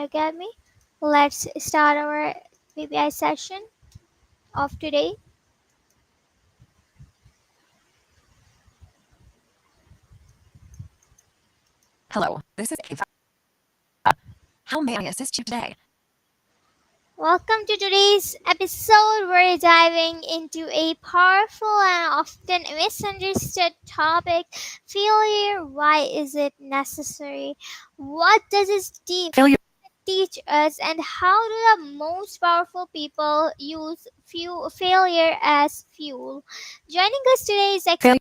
Academy. Let's start our VPI session of today. Hello, this is Ava. How may I assist you today? Welcome to today's episode. We're diving into a powerful and often misunderstood topic: failure. Why is it necessary? What does it Failure. teach us, and how do the most powerful people use failure as fuel? Joining us today is Failure.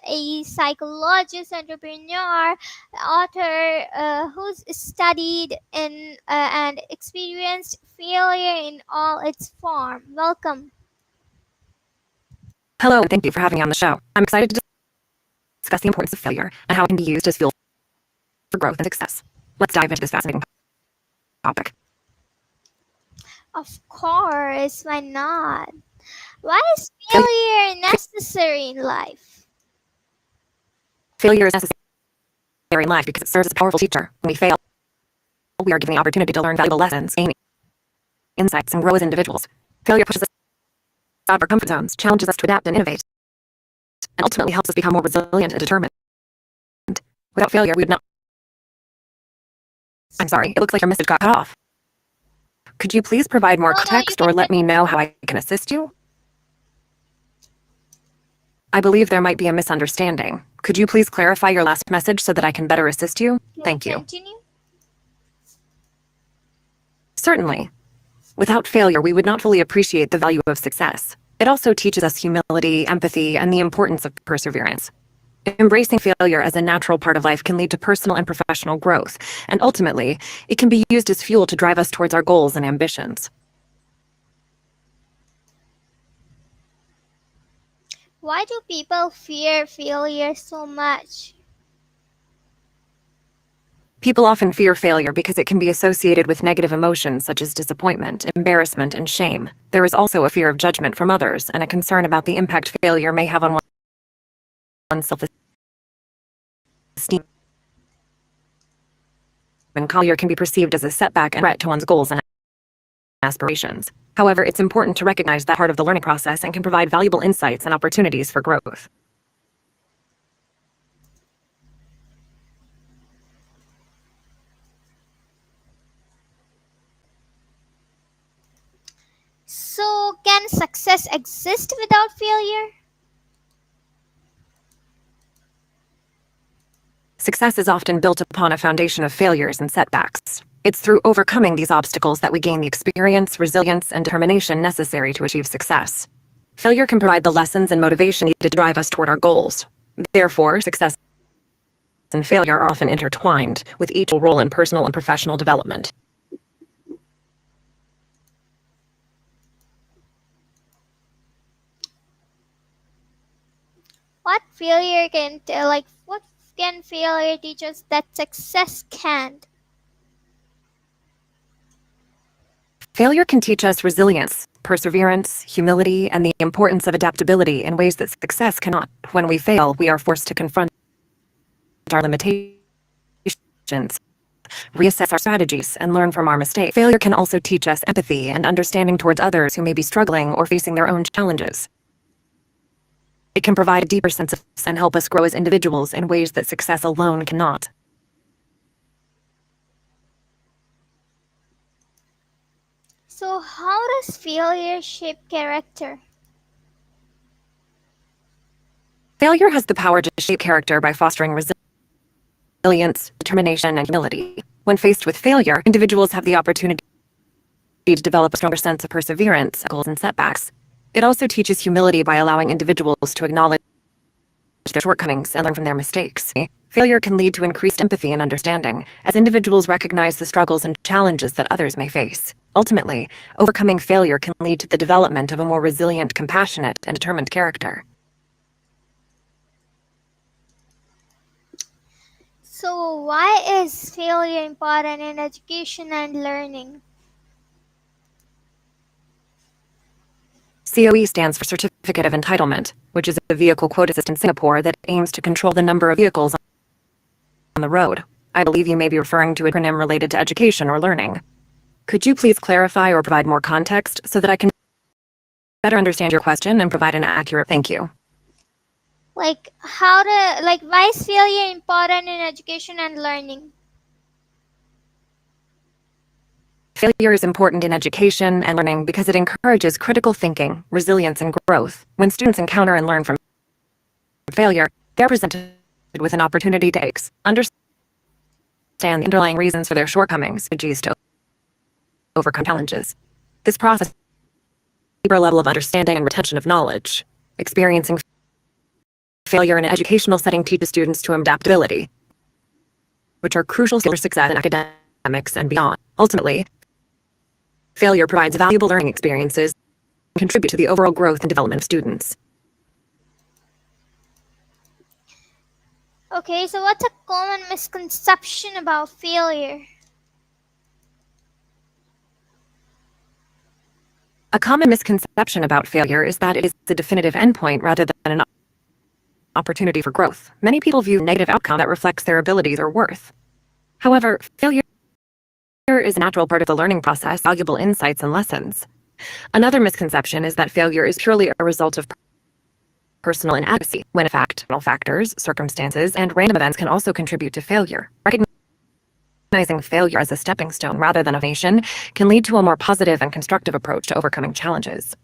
a psychologist, entrepreneur, author who's studied and experienced failure in all its form. Welcome. Hello, and thank you for having me on the show. I'm excited to discuss the importance of failure and how it can be used as fuel for growth and success. Let's dive into this fascinating topic. Of course, why not? Why is failure necessary in life? Failure is necessary in life because it serves as a powerful teacher. When we fail, we are given the opportunity to learn valuable lessons, gain insights, and grow as individuals. Failure pushes us out of our comfort zones, challenges us to adapt and innovate, and ultimately helps us become more resilient and determined. Without failure, we would not... I'm sorry, it looks like your message got cut off. Could you please provide more context or let me know how I can assist you? I believe there might be a misunderstanding. Could you please clarify your last message so that I can better assist you? Thank you. Continue. Certainly. Without failure, we would not fully appreciate the value of success. It also teaches us humility, empathy, and the importance of perseverance. Embracing failure as a natural part of life can lead to personal and professional growth, and ultimately, it can be used as fuel to drive us towards our goals and ambitions. Why do people fear failure so much? People often fear failure because it can be associated with negative emotions such as disappointment, embarrassment, and shame. There is also a fear of judgment from others and a concern about the impact failure may have on one's self-esteem. And failure can be perceived as a setback and threat to one's goals and aspirations. However, it's important to recognize that part of the learning process and can provide valuable insights and opportunities for growth. So, can success exist without failure? Success is often built upon a foundation of failures and setbacks. It's through overcoming these obstacles that we gain the experience, resilience, and determination necessary to achieve success. Failure can provide the lessons and motivation needed to drive us toward our goals. Therefore, success and failure are often intertwined, with each role in personal and professional development. What can failure teach us that success can't? Failure can teach us resilience, perseverance, humility, and the importance of adaptability in ways that success cannot. When we fail, we are forced to confront our limitations, reassess our strategies, and learn from our mistakes. Failure can also teach us empathy and understanding towards others who may be struggling or facing their own challenges. It can provide a deeper sense of and help us grow as individuals in ways that success alone cannot. So, how does failure shape character? Failure has the power to shape character by fostering resilience, determination, and humility. When faced with failure, individuals have the opportunity to develop a stronger sense of perseverance, goals, and setbacks. It also teaches humility by allowing individuals to acknowledge their shortcomings and learn from their mistakes. Failure can lead to increased empathy and understanding, as individuals recognize the struggles and challenges that others may face. Ultimately, overcoming failure can lead to the development of a more resilient, compassionate, and determined character. So, why is failure important in education and learning? COE stands for Certificate of Entitlement, which is a vehicle quota system in Singapore that aims to control the number of vehicles on the road. I believe you may be referring to an acronym related to education or learning. Could you please clarify or provide more context so that I can better understand your question and provide an accurate thank you? Like why is failure important in education and learning? Failure is important in education and learning because it encourages critical thinking, resilience, and growth. When students encounter and learn from failure, they're presented with an opportunity to understand the underlying reasons for their shortcomings, strategies to overcome challenges. This process is a deeper level of understanding and retention of knowledge. Experiencing failure in an educational setting teaches students to adaptability, which are crucial skills for success in academics and beyond. Ultimately, failure provides valuable learning experiences and contribute to the overall growth and development of students. Okay, so what's a common misconception about failure? A common misconception about failure is that it is a definitive endpoint rather than an opportunity for growth. Many people view a negative outcome that reflects their abilities or worth. However, failure is a natural part of the learning process, valuable insights and lessons. Another misconception is that failure is purely a result of personal inadequacy, when in fact, external factors, circumstances, and random events can also contribute to failure. Recognizing failure as a stepping stone rather than a foundation can lead to a more positive and constructive approach to overcoming challenges.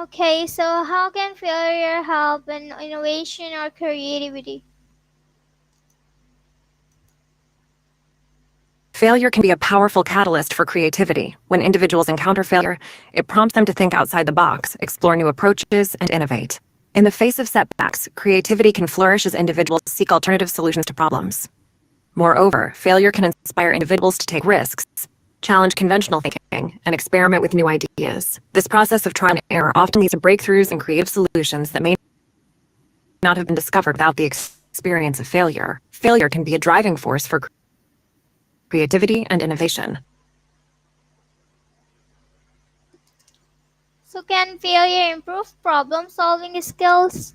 Okay, so how can failure help in innovation or creativity? Failure can be a powerful catalyst for creativity. When individuals encounter failure, it prompts them to think outside the box, explore new approaches, and innovate. In the face of setbacks, creativity can flourish as individuals seek alternative solutions to problems. Moreover, failure can inspire individuals to take risks, challenge conventional thinking, and experiment with new ideas. This process of trial and error often leads to breakthroughs and creative solutions that may not have been discovered without the experience of failure. Failure can be a driving force for creativity and innovation. So can failure improve problem-solving skills?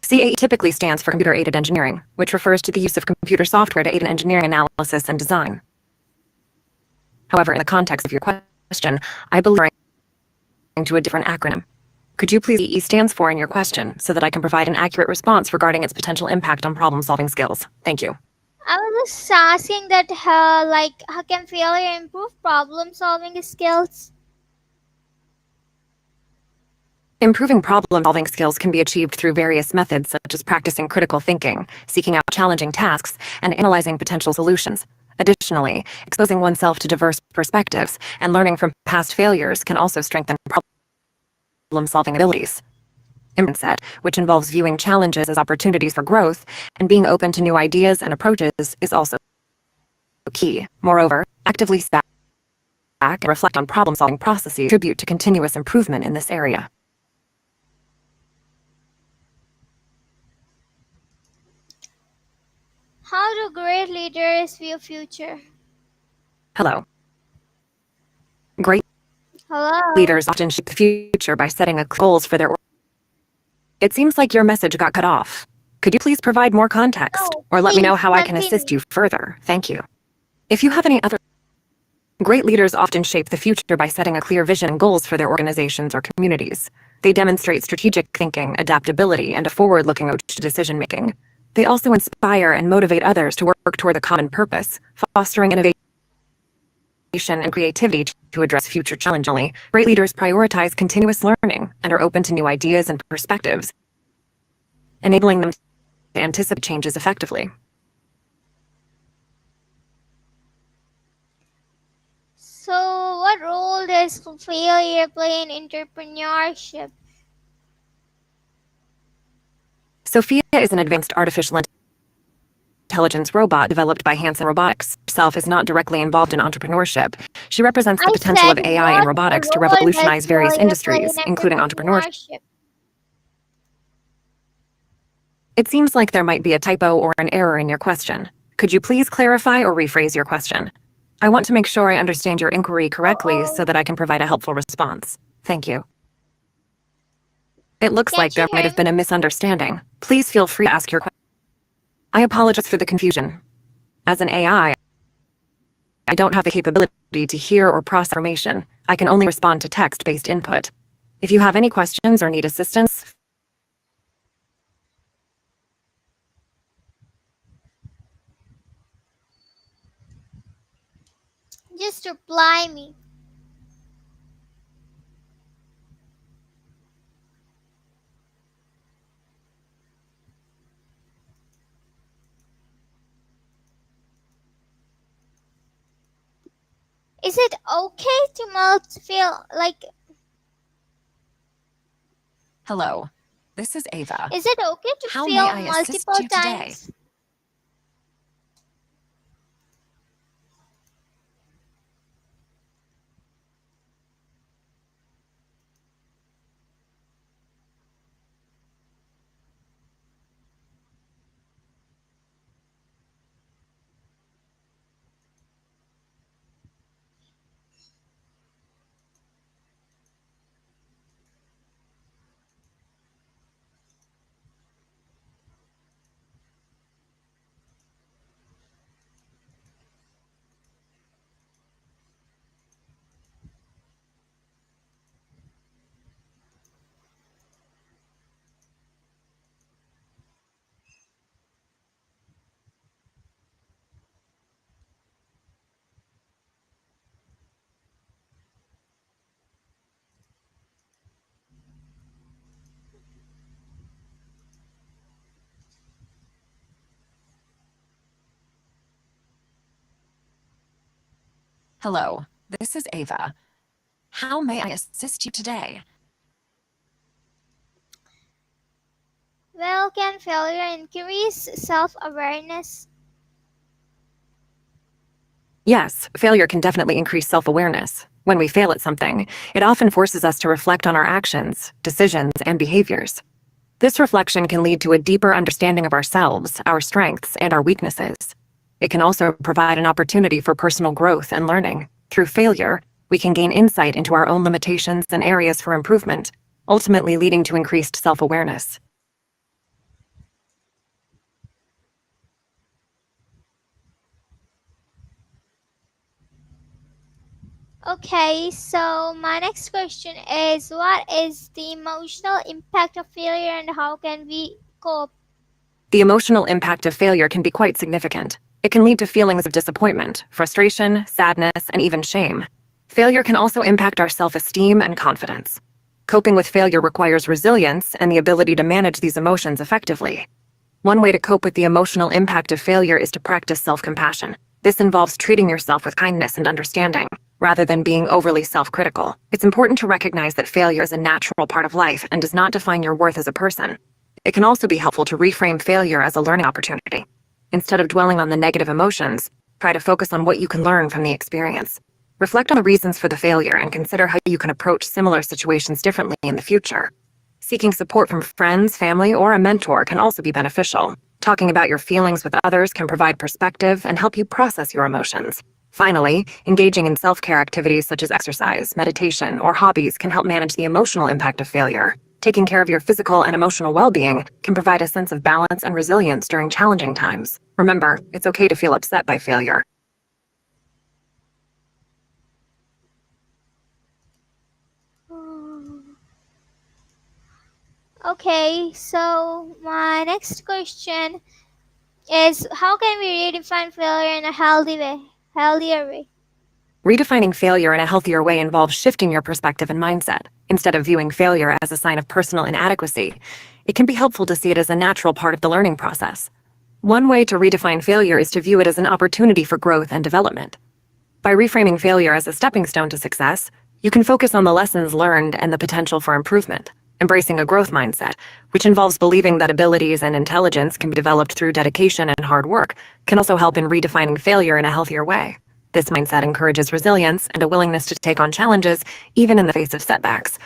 CAE typically stands for computer-aided engineering, which refers to the use of computer software to aid in engineering analysis and design. However, in the context of your question, I believe you're referring to a different acronym. Could you please CAE stands for in your question so that I can provide an accurate response regarding its potential impact on problem-solving skills? Thank you. I was just asking that how can failure improve problem-solving skills? Improving problem-solving skills can be achieved through various methods such as practicing critical thinking, seeking out challenging tasks, and analyzing potential solutions. Additionally, exposing oneself to diverse perspectives and learning from past failures can also strengthen problem-solving abilities. Mindset, which involves viewing challenges as opportunities for growth and being open to new ideas and approaches, is also key. Moreover, actively step back and reflect on problem-solving processes contribute to continuous improvement in this area. How do great leaders view future? Hello. Great Hello? leaders often shape the future by setting goals for their organization. It seems like your message got cut off. Could you please provide more context No, or let me know please how I can assist continue. you further? Thank you. If you have any other great leaders often shape the future by setting a clear vision and goals for their organizations or communities. They demonstrate strategic thinking, adaptability, and a forward-looking approach to decision-making. They also inspire and motivate others to work toward a common purpose, fostering innovation and creativity to address future challenges. Great leaders prioritize continuous learning and are open to new ideas and perspectives, enabling them to anticipate changes effectively. So, what role does failure play in entrepreneurship? Sophia is an advanced artificial intelligence robot developed by Hanson Robotics. Herself is not directly involved in entrepreneurship. She represents the I potential said, of AI and what robotics to role does revolutionize various failure play in industries, including entrepreneurship. entrepreneurship? It seems like there might be a typo or an error in your question. Could you please clarify or rephrase your question? I want to make sure I understand your inquiry correctly so Uh-oh. that I can provide a helpful response. Thank you. It looks Can't like there you might hear have been a me? misunderstanding. Please feel free to ask your question. I apologize for the confusion. As an AI, I don't have the capability to hear or process information. I can only respond to text-based input. If you have any questions or need assistance, Just reply me. Is it okay to feel like? hello, this is Ava. Is it okay to How may feel I assist multiple you today? times? Hello, this is Ava. How may I assist you today? Well, can failure increase self-awareness? Yes, failure can definitely increase self-awareness. When we fail at something, it often forces us to reflect on our actions, decisions, and behaviors. This reflection can lead to a deeper understanding of ourselves, our strengths, and our weaknesses. It can also provide an opportunity for personal growth and learning. Through failure, we can gain insight into our own limitations and areas for improvement, ultimately leading to increased self-awareness. Okay, so my next question is, what is the emotional impact of failure and how can we cope? The emotional impact of failure can be quite significant. It can lead to feelings of disappointment, frustration, sadness, and even shame. Failure can also impact our self-esteem and confidence. Coping with failure requires resilience and the ability to manage these emotions effectively. One way to cope with the emotional impact of failure is to practice self-compassion. This involves treating yourself with kindness and understanding, rather than being overly self-critical. It's important to recognize that failure is a natural part of life and does not define your worth as a person. It can also be helpful to reframe failure as a learning opportunity. Instead of dwelling on the negative emotions, try to focus on what you can learn from the experience. Reflect on the reasons for the failure and consider how you can approach similar situations differently in the future. Seeking support from friends, family, or a mentor can also be beneficial. Talking about your feelings with others can provide perspective and help you process your emotions. Finally, engaging in self-care activities such as exercise, meditation, or hobbies can help manage the emotional impact of failure. Taking care of your physical and emotional well-being can provide a sense of balance and resilience during challenging times. Remember, it's okay to feel upset by failure. Okay, so my next question is, how can we redefine failure in a healthier way? Redefining failure in a healthier way involves shifting your perspective and mindset. Instead of viewing failure as a sign of personal inadequacy, it can be helpful to see it as a natural part of the learning process. One way to redefine failure is to view it as an opportunity for growth and development. By reframing failure as a stepping stone to success, you can focus on the lessons learned and the potential for improvement. Embracing a growth mindset, which involves believing that abilities and intelligence can be developed through dedication and hard work, can also help in redefining failure in a healthier way. This mindset encourages resilience and a willingness to take on challenges, even in the face of setbacks.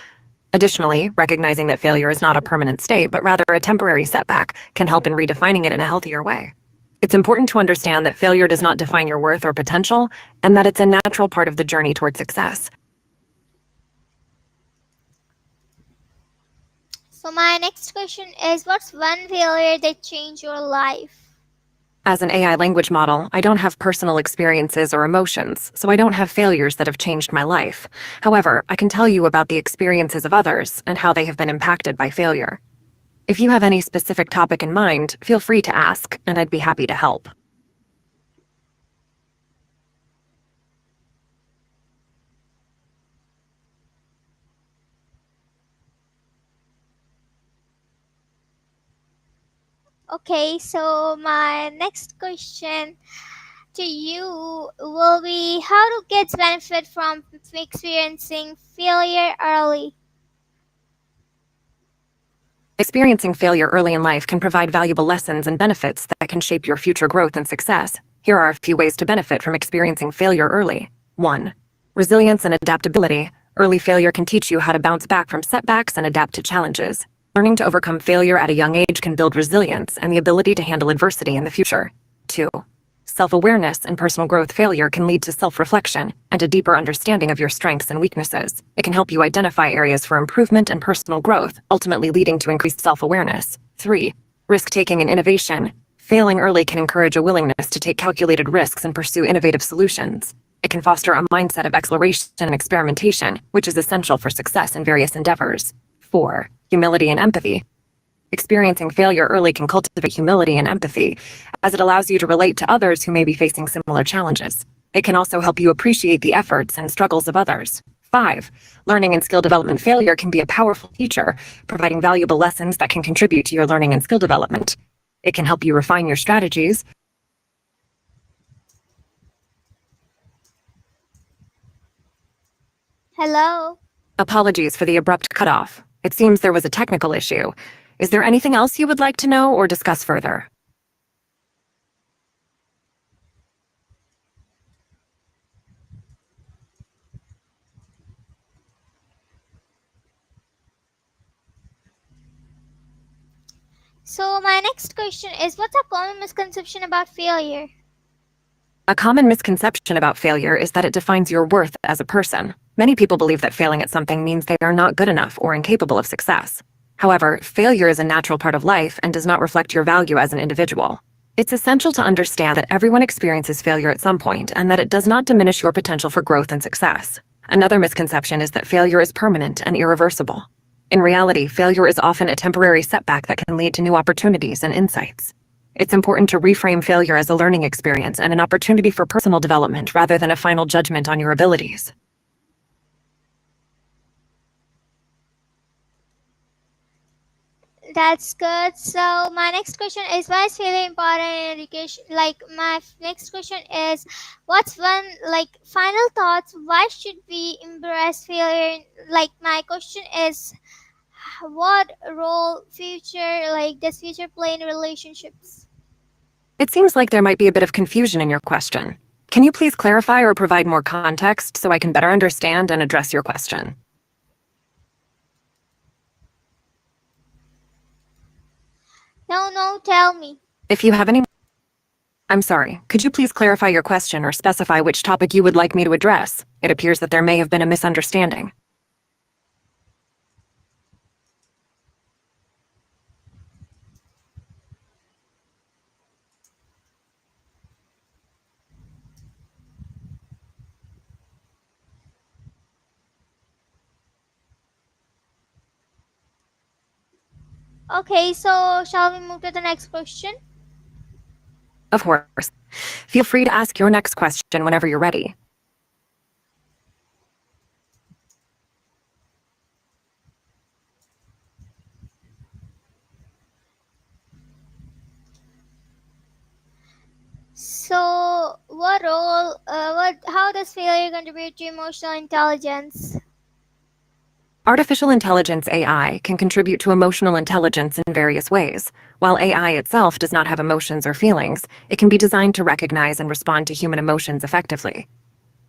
Additionally, recognizing that failure is not a permanent state, but rather a temporary setback, can help in redefining it in a healthier way. It's important to understand that failure does not define your worth or potential, and that it's a natural part of the journey toward success. So So my next question is, what's one failure that changed your life? As an AI language model, I don't have personal experiences or emotions, so I don't have failures that have changed my life. However, I can tell you about the experiences of others and how they have been impacted by failure. If you have any specific topic in mind, feel free to ask, and I'd be happy to help. Okay, so my next question to you will be, how do kids benefit from experiencing failure early? Experiencing failure early in life can provide valuable lessons and benefits that can shape your future growth and success. Here are a few ways to benefit from experiencing failure early. 1. Resilience and adaptability. Early failure can teach you how to bounce back from setbacks and adapt to challenges. Learning to overcome failure at a young age can build resilience and the ability to handle adversity in the future. 2. Self-awareness and personal growth. Failure can lead to self-reflection and a deeper understanding of your strengths and weaknesses. It can help you identify areas for improvement and personal growth, ultimately leading to increased self-awareness. 3. Risk-taking and innovation. Failing early can encourage a willingness to take calculated risks and pursue innovative solutions. It can foster a mindset of exploration and experimentation, which is essential for success in various endeavors. 4. Humility and empathy. Experiencing failure early can cultivate humility and empathy, as it allows you to relate to others who may be facing similar challenges. It can also help you appreciate the efforts and struggles of others. 5. Learning and skill development. Failure can be a powerful teacher, providing valuable lessons that can contribute to your learning and skill development. It can help you refine your strategies. Hello? Apologies for the abrupt cutoff. It seems there was a technical issue. Is there anything else you would like to know or discuss further? So my next question is, what's a common misconception about failure? A common misconception about failure is that it defines your worth as a person. Many people believe that failing at something means they are not good enough or incapable of success. However, failure is a natural part of life and does not reflect your value as an individual. It's essential to understand that everyone experiences failure at some point and that it does not diminish your potential for growth and success. Another misconception is that failure is permanent and irreversible. In reality, failure is often a temporary setback that can lead to new opportunities and insights. It's important to reframe failure as a learning experience and an opportunity for personal development rather than a final judgment on your abilities. That's good. So my next question is, why is failure important in education? Next question is, what's one final thoughts? Why should we embrace failure? My question is, what role does future play in relationships? It seems like there might be a bit of confusion in your question. Can you please clarify or provide more context so I can better understand and address your question? No, tell me. If you have any... I'm sorry, could you please clarify your question or specify which topic you would like me to address? It appears that there may have been a misunderstanding. Okay, so shall we move to the next question? Of course. Feel free to ask your next question whenever you're ready. So, how does failure contribute to emotional intelligence? Artificial intelligence AI can contribute to emotional intelligence in various ways. While AI itself does not have emotions or feelings, it can be designed to recognize and respond to human emotions effectively.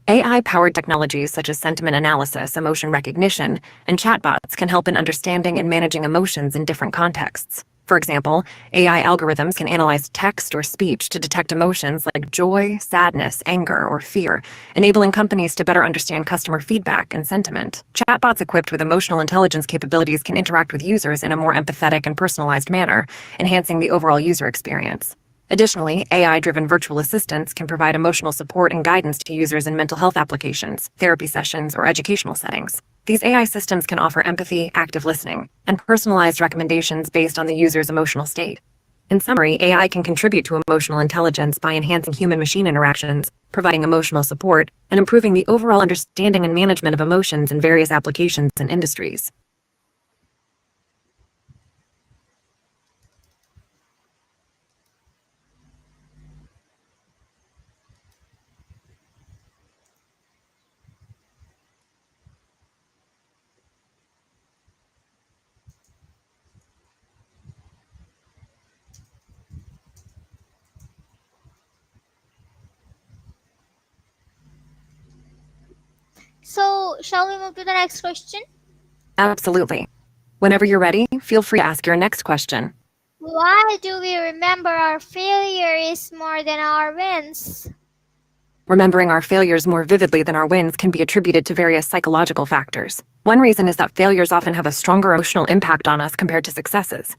AI-powered technologies such as sentiment analysis, emotion recognition, and chatbots can help in understanding and managing emotions in different contexts. For example, AI algorithms can analyze text or speech to detect emotions like joy, sadness, anger, or fear, enabling companies to better understand customer feedback and sentiment. Chatbots equipped with emotional intelligence capabilities can interact with users in a more empathetic and personalized manner, enhancing the overall user experience. Additionally, AI-driven virtual assistants can provide emotional support and guidance to users in mental health applications, therapy sessions, or educational settings. These AI systems can offer empathy, active listening, and personalized recommendations based on the user's emotional state. In summary, AI can contribute to emotional intelligence by enhancing human-machine interactions, providing emotional support, and improving the overall understanding and management of emotions in various applications and industries. So, shall we move to the next question? Absolutely. Whenever you're ready, feel free to ask your next question. Why do we remember our failures more than our wins? Remembering our failures more vividly than our wins can be attributed to various psychological factors. One reason is that failures often have a stronger emotional impact on us compared to successes.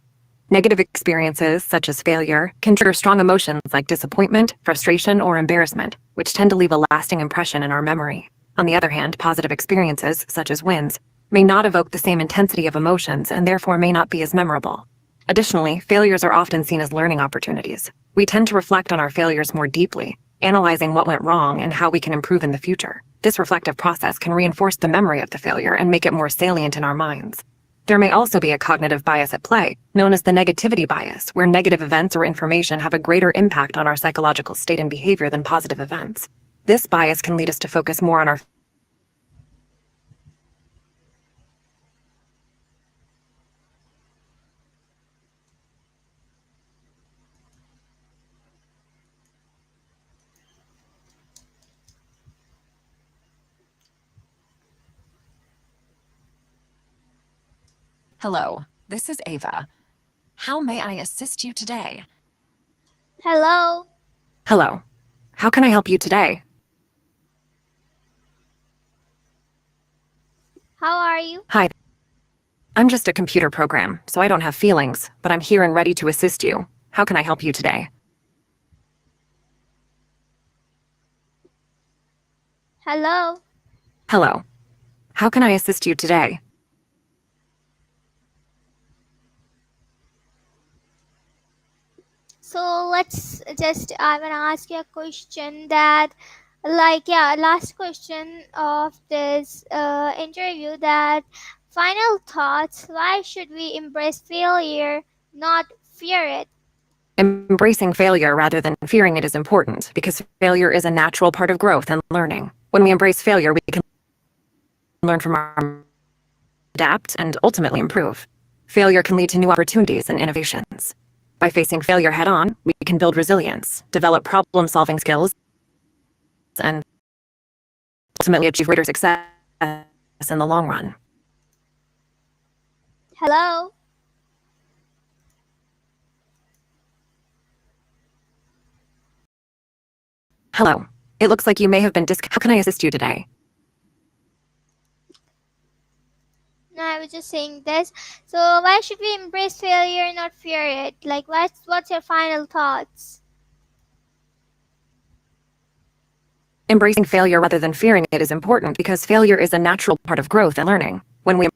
Negative experiences, such as failure, can trigger strong emotions like disappointment, frustration, or embarrassment, which tend to leave a lasting impression in our memory. On the other hand, positive experiences, such as wins, may not evoke the same intensity of emotions and therefore may not be as memorable. Additionally, failures are often seen as learning opportunities. We tend to reflect on our failures more deeply, analyzing what went wrong and how we can improve in the future. This reflective process can reinforce the memory of the failure and make it more salient in our minds. There may also be a cognitive bias at play, known as the negativity bias, where negative events or information have a greater impact on our psychological state and behavior than positive events. This bias can lead us to focus more on our Hello, this is Ava. How may I assist you today? Hello, Hello. How can I help you today? how are you? Hi. I'm just a computer program, so I don't have feelings, but I'm here and ready to assist you. How can I help you today? Hello. Hello. How can I assist you today? So let's just, I want to ask you a question that, like, yeah, last question of this interview that final thoughts, why should we embrace failure, not fear it? Embracing failure rather than fearing it is important because failure is a natural part of growth and learning. When we embrace failure, we can learn from our adapt and ultimately improve. Failure can lead to new opportunities and innovations. By facing failure head on, we can build resilience, develop problem-solving skills, and ultimately achieve greater success in the long run. Hello. Hello. It looks like you may have been How can I assist you today? No, I was just saying this. So why should we embrace failure, not fear it? Like, what's your final thoughts? Embracing failure rather than fearing it is important because failure is a natural part of growth and learning. When we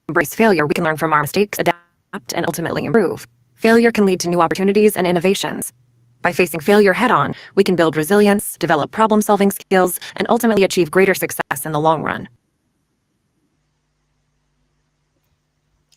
embrace failure, we can learn from our mistakes, adapt, and ultimately improve. Failure can lead to new opportunities and innovations. By facing failure head on, we can build resilience, develop problem-solving skills, and ultimately achieve greater success in the long run.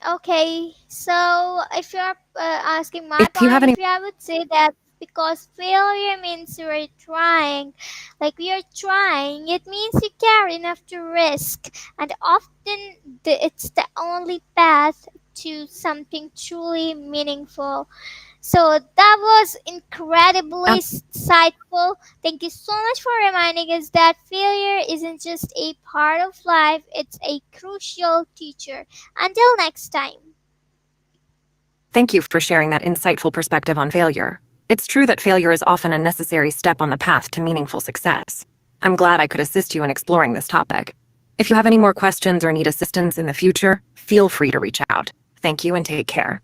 Okay, so if you're asking my If you point have of any view, I would say that because failure means we're trying, like we are trying, it means you care enough to risk, and often it's the only path to something truly meaningful. So that was incredibly insightful. Thank you so much for reminding us that failure isn't just a part of life, it's a crucial teacher. Until next time. Thank you for sharing that insightful perspective on failure. It's true that failure is often a necessary step on the path to meaningful success. I'm glad I could assist you in exploring this topic. If you have any more questions or need assistance in the future, feel free to reach out. Thank you and take care.